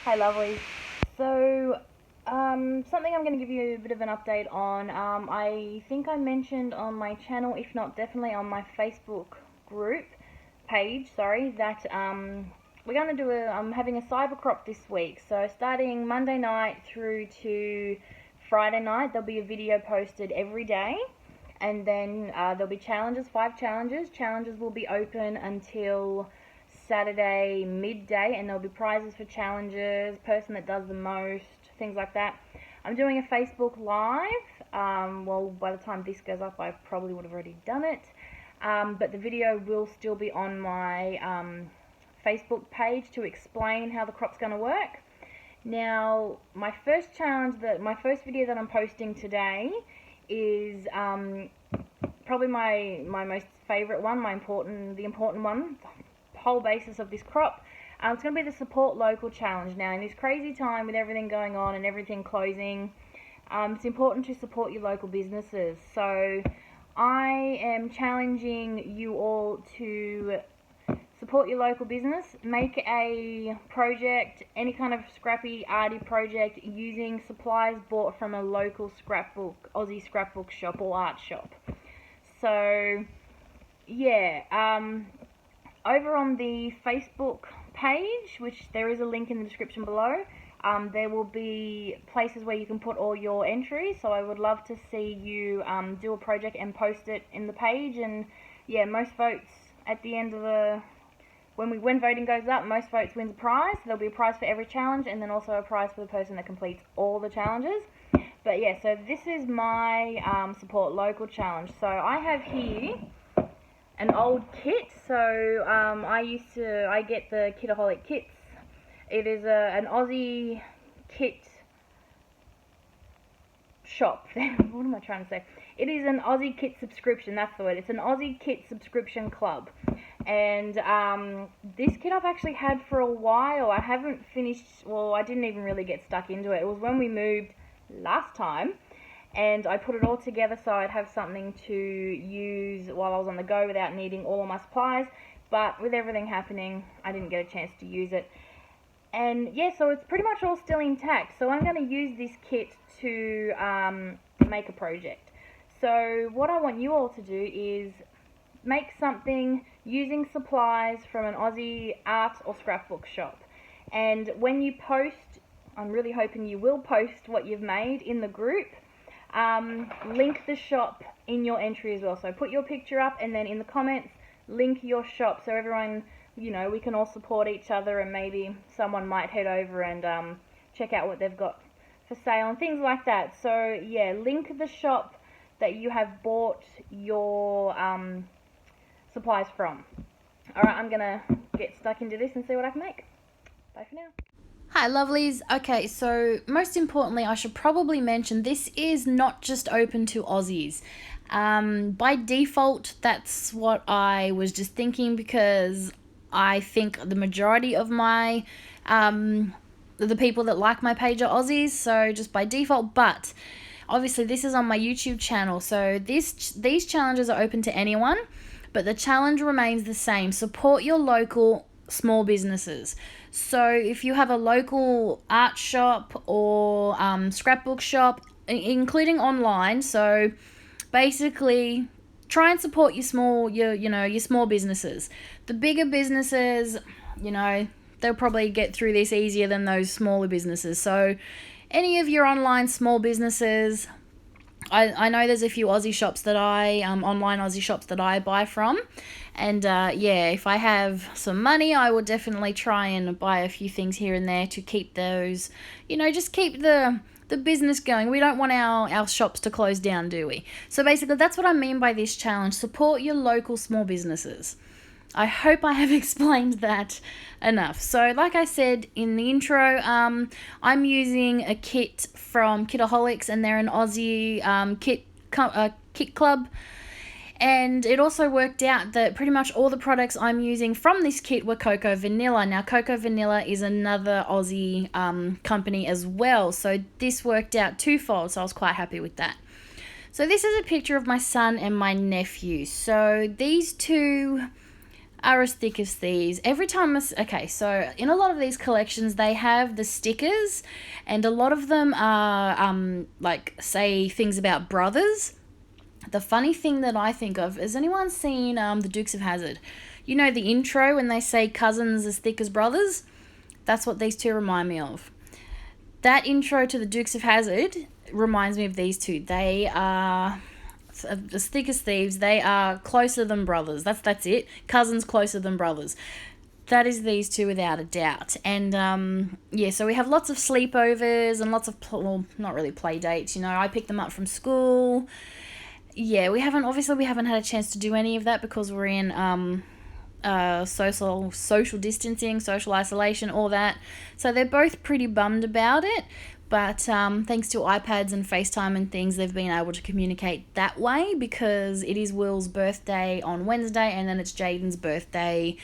Hi lovelies. So, something I'm going to give you a bit of an update on. I think I mentioned on my channel, if not definitely on my Facebook group page, sorry, that we're going to do I'm having a cyber crop this week. So starting Monday night through to Friday night, there'll be a video posted every day. And then there'll be challenges, 5 challenges. Challenges will be open until Saturday midday, and there'll be prizes for challenges, person that does the most, things like that. I'm doing a Facebook Live. Well, by the time this goes up, I probably would have already done it. But the video will still be on my Facebook page to explain how the crop's going to work. Now, my first video that I'm posting today is probably my most favourite one, the important one, the whole basis of this crop. It's going to be the Support Local Challenge. Now, in this crazy time with everything going on and everything closing, it's important to support your local businesses. So I am challenging you all to support your local business. Make a project, any kind of scrappy, arty project, using supplies bought from a local scrapbook, Aussie scrapbook shop or art shop. So, yeah, over on the Facebook page, which there is a link in the description below, there will be places where you can put all your entries. So I would love to see you do a project and post it in the page. And yeah, most votes at the end of when voting goes up, most votes wins a prize. There'll be a prize for every challenge, and then also a prize for the person that completes all the challenges. But yeah, so this is my Support Local Challenge. So I have here an old kit. So I get the Kitaholic kits. It is an Aussie kit shop. What am I trying to say? It is an Aussie kit subscription, that's the word. It's an Aussie kit subscription club. And this kit I've actually had for a while. I haven't finished, well, I didn't even really get stuck into it. It was when we moved last time, and I put it all together so I'd have something to use while I was on the go without needing all of my supplies. But with everything happening, I didn't get a chance to use it. And yeah, so it's pretty much all still intact. So I'm going to use this kit to make a project. So what I want you all to do is make something using supplies from an Aussie art or scrapbook shop. And when you post, I'm really hoping you will post what you've made in the group. Link the shop in your entry as well. So put your picture up, and then in the comments, link your shop so everyone, you know, we can all support each other, and maybe someone might head over and check out what they've got for sale and things like that. So yeah, link the shop that you have bought your supplies from. Alright, I'm gonna get stuck into this and see what I can make. Bye for now. Hi lovelies. Okay, so most importantly, I should probably mention this is not just open to Aussies. By default, that's what I was just thinking, because I think the majority of my the people that like my page are Aussies, so just by default. But obviously this is on my YouTube channel, so these challenges are open to anyone, but the challenge remains the same. Support your local small businesses. So if you have a local art shop or scrapbook shop, including online, so basically try and support your small businesses. The bigger businesses, they'll probably get through this easier than those smaller businesses. So any of your online small businesses, I know there's a few Aussie shops that online Aussie shops that I buy from. And yeah, if I have some money, I will definitely try and buy a few things here and there to keep those, just keep the business going. We don't want our shops to close down, do we? So basically, that's what I mean by this challenge. Support your local small businesses. I hope I have explained that enough. So like I said in the intro, I'm using a kit from Kitaholics, and they're an Aussie kit club. And it also worked out that pretty much all the products I'm using from this kit were Cocoa Vanilla. Now, Cocoa Vanilla is another Aussie company as well. So this worked out twofold, so I was quite happy with that. So this is a picture of my son and my nephew. So these two are as thick as thieves. Every time, okay, so in a lot of these collections, they have the stickers, and a lot of them are, like, say, things about brothers. The funny thing that I think of, has anyone seen the Dukes of Hazzard? You know the intro when they say cousins as thick as brothers? That's what these two remind me of. That intro to the Dukes of Hazzard reminds me of these two. They are as thick as thieves. They are closer than brothers. That's it. Cousins closer than brothers. That is these two without a doubt. And yeah, so we have lots of sleepovers and lots of, well, not really play dates. You know, I pick them up from school. Yeah, we haven't had a chance to do any of that because we're in social distancing, social isolation, all that. So they're both pretty bummed about it. But thanks to iPads and FaceTime and things, they've been able to communicate that way, because it is Will's birthday on Wednesday and then it's Jaden's birthday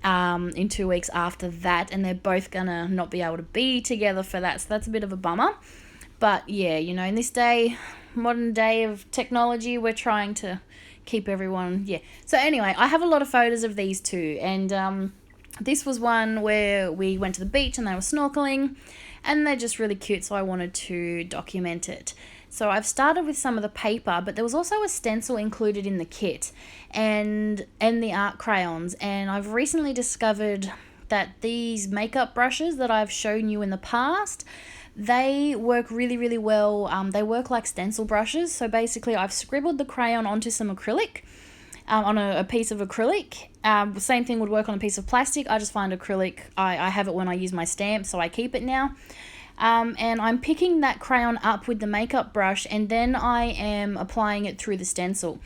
in 2 weeks after that, and they're both gonna not be able to be together for that. So that's a bit of a bummer. But yeah, you know, in this modern day of technology, we're trying to keep everyone, yeah. So anyway, I have a lot of photos of these two, and this was one where we went to the beach and they were snorkeling, and they're just really cute, so I wanted to document it. So I've started with some of the paper, but there was also a stencil included in the kit, and the art crayons, and I've recently discovered that these makeup brushes that I've shown you in the past, they work really, really well. They work like stencil brushes. So basically I've scribbled the crayon onto some acrylic, on a piece of acrylic. The same thing would work on a piece of plastic. I just find acrylic, I have it when I use my stamp, so I keep it now. And I'm picking that crayon up with the makeup brush, and then I am applying it through the stencil.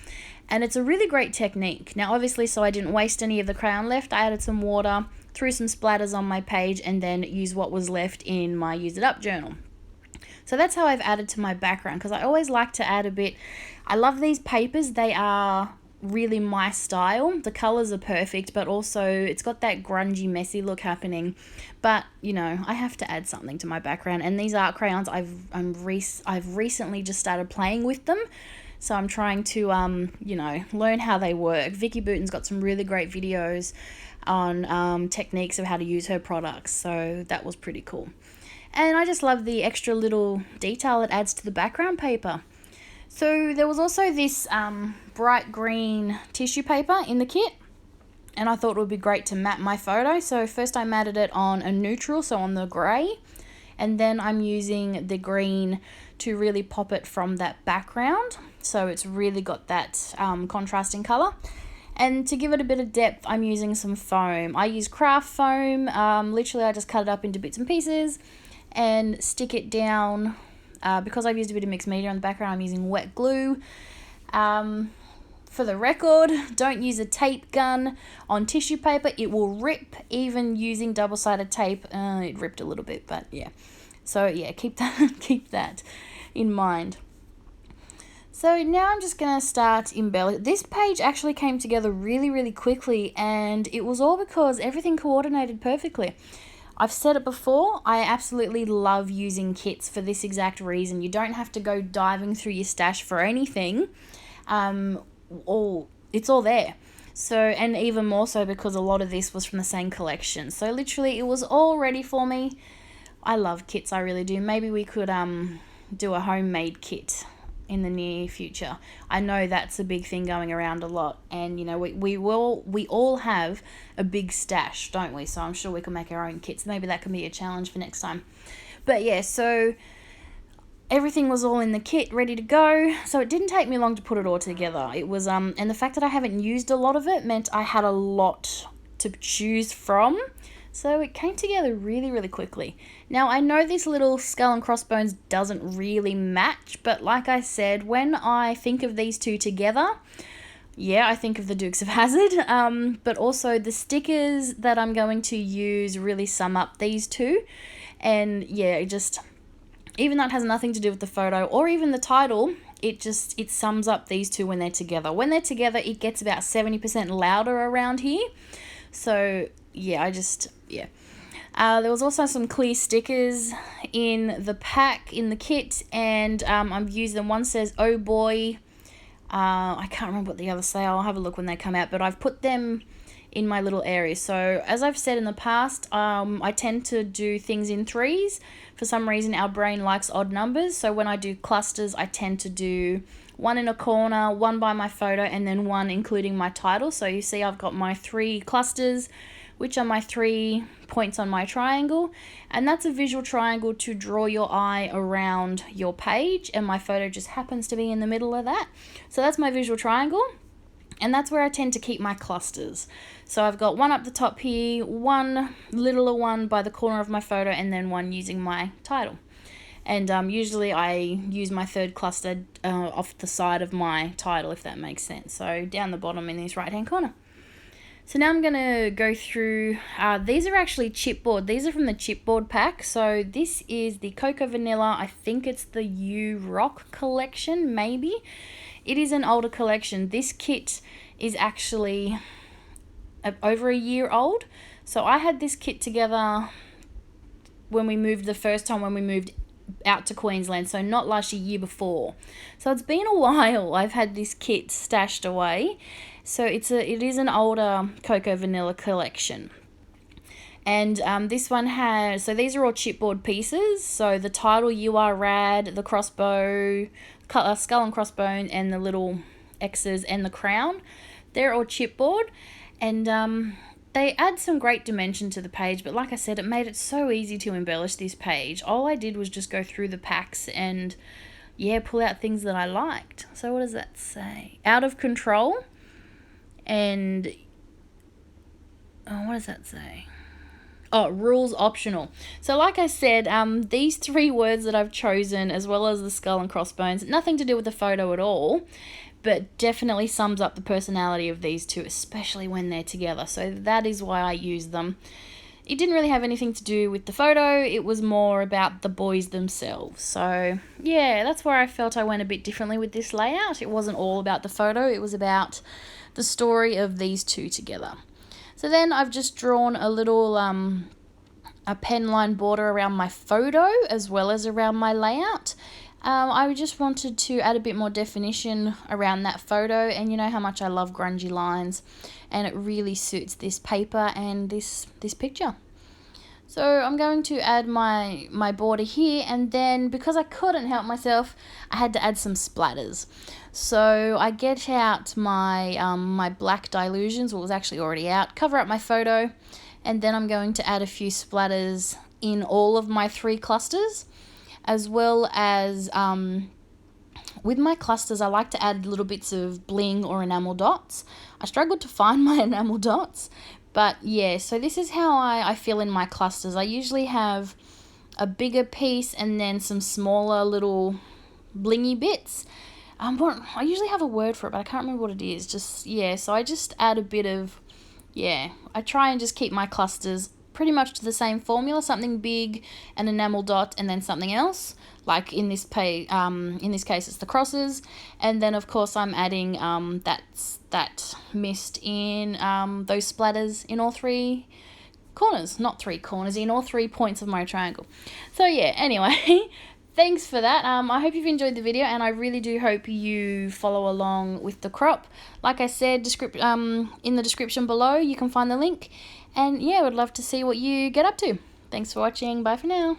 And it's a really great technique. Now, obviously, so I didn't waste any of the crayon left, I added some water, threw some splatters on my page, and then used what was left in my Use It Up journal. So that's how I've added to my background, because I always like to add a bit. I love these papers. They are really my style. The colours are perfect, but also it's got that grungy, messy look happening. But, you know, I have to add something to my background. And these art crayons, I've recently just started playing with them. So I'm trying to, you know, learn how they work. Vicky Booten's got some really great videos on techniques of how to use her products. So that was pretty cool. And I just love the extra little detail it adds to the background paper. So there was also this bright green tissue paper in the kit, and I thought it would be great to matte my photo. So first I matted it on a neutral, so on the grey, and then I'm using the green to really pop it from that background. So it's really got that contrasting colour. And to give it a bit of depth, I'm using some foam. I use craft foam. Literally, I just cut it up into bits and pieces and stick it down. Because I've used a bit of mixed media on the background, I'm using wet glue. For the record, don't use a tape gun on tissue paper. It will rip. Even using double-sided tape, it ripped a little bit, but yeah. So yeah, keep that in mind. So now I'm just going to start embellishing. This page actually came together really, really quickly, and it was all because everything coordinated perfectly. I've said it before, I absolutely love using kits for this exact reason. You don't have to go diving through your stash for anything. It's all there. So, and even more so because a lot of this was from the same collection. So literally it was all ready for me. I love kits, I really do. Maybe we could do a homemade kit in the near future. I know that's a big thing going around a lot, and you know, we all have a big stash, don't we? So I'm sure we can make our own kits. Maybe that can be a challenge for next time. But yeah, so everything was all in the kit ready to go, so it didn't take me long to put it all together. It was and the fact that I haven't used a lot of it meant I had a lot to choose from. So it came together really, really quickly. Now, I know this little skull and crossbones doesn't really match, but like I said, when I think of these two together, yeah, I think of the Dukes of Hazzard, but also the stickers that I'm going to use really sum up these two. And yeah, even though it has nothing to do with the photo or even the title, it sums up these two when they're together. When they're together, it gets about 70% louder around here. So yeah, there was also some clear stickers in the pack, in the kit, and I've used them. One says, "Oh boy." I can't remember what the others say. I'll have a look when they come out, but I've put them in my little area. So as I've said in the past, I tend to do things in threes. For some reason our brain likes odd numbers, so when I do clusters I tend to do one in a corner, one by my photo, and then one including my title. So you see I've got my 3 clusters, which are my 3 points on my triangle, and that's a visual triangle to draw your eye around your page, and my photo just happens to be in the middle of that. So that's my visual triangle, and that's where I tend to keep my clusters. So I've got one up the top here, one littler one by the corner of my photo, and then one using my title. And usually I use my 3rd cluster off the side of my title, if that makes sense. So down the bottom in this right hand corner. So now I'm going to go through, these are actually chipboard. These are from the chipboard pack. So this is the Cocoa Vanilla, I think it's the U Rock collection, maybe. It is an older collection. This kit is actually over a year old. So I had this kit together when we moved the first time when we moved out to Queensland, so not last year before. So it's been a while I've had this kit stashed away. So it is an older Cocoa Vanilla collection. And this one has, so these are all chipboard pieces. So the title, You Are Rad, the crossbow, skull and crossbone, and the little X's and the crown, they're all chipboard. And they add some great dimension to the page, but like I said, it made it so easy to embellish this page. All I did was just go through the packs and, yeah, pull out things that I liked. So what does that say? Out of control. And, what does that say? Oh, rules optional. So like I said, these 3 words that I've chosen, as well as the skull and crossbones, nothing to do with the photo at all, but definitely sums up the personality of these 2, especially when they're together. So that is why I use them. It didn't really have anything to do with the photo. It was more about the boys themselves. So yeah, that's where I felt I went a bit differently with this layout. It wasn't all about the photo. It was about the story of these 2 together. So then I've just drawn a little a pen line border around my photo as well as around my layout. I just wanted to add a bit more definition around that photo, and you know how much I love grungy lines, and it really suits this paper and this picture. So I'm going to add my border here, and then because I couldn't help myself, I had to add some splatters. So I get out my my black Dylusions, well, it was actually already out, cover up my photo, and then I'm going to add a few splatters in all of my 3 clusters. As well as with my clusters, I like to add little bits of bling or enamel dots. I struggled to find my enamel dots, but yeah, so this is how I fill in my clusters. I usually have a bigger piece and then some smaller little blingy bits. I usually have a word for it, but I can't remember what it is. Just, yeah, so I just add a bit of, yeah, I try and just keep my clusters pretty much to the same formula, something big, an enamel dot, and then something else. Like in this case, it's the crosses, and then of course I'm adding that mist in those splatters in all 3 corners, not 3 corners, in all 3 points of my triangle. So yeah, anyway, thanks for that. I hope you've enjoyed the video, and I really do hope you follow along with the crop. Like I said, in the description below you can find the link. And yeah, I would love to see what you get up to. Thanks for watching. Bye for now.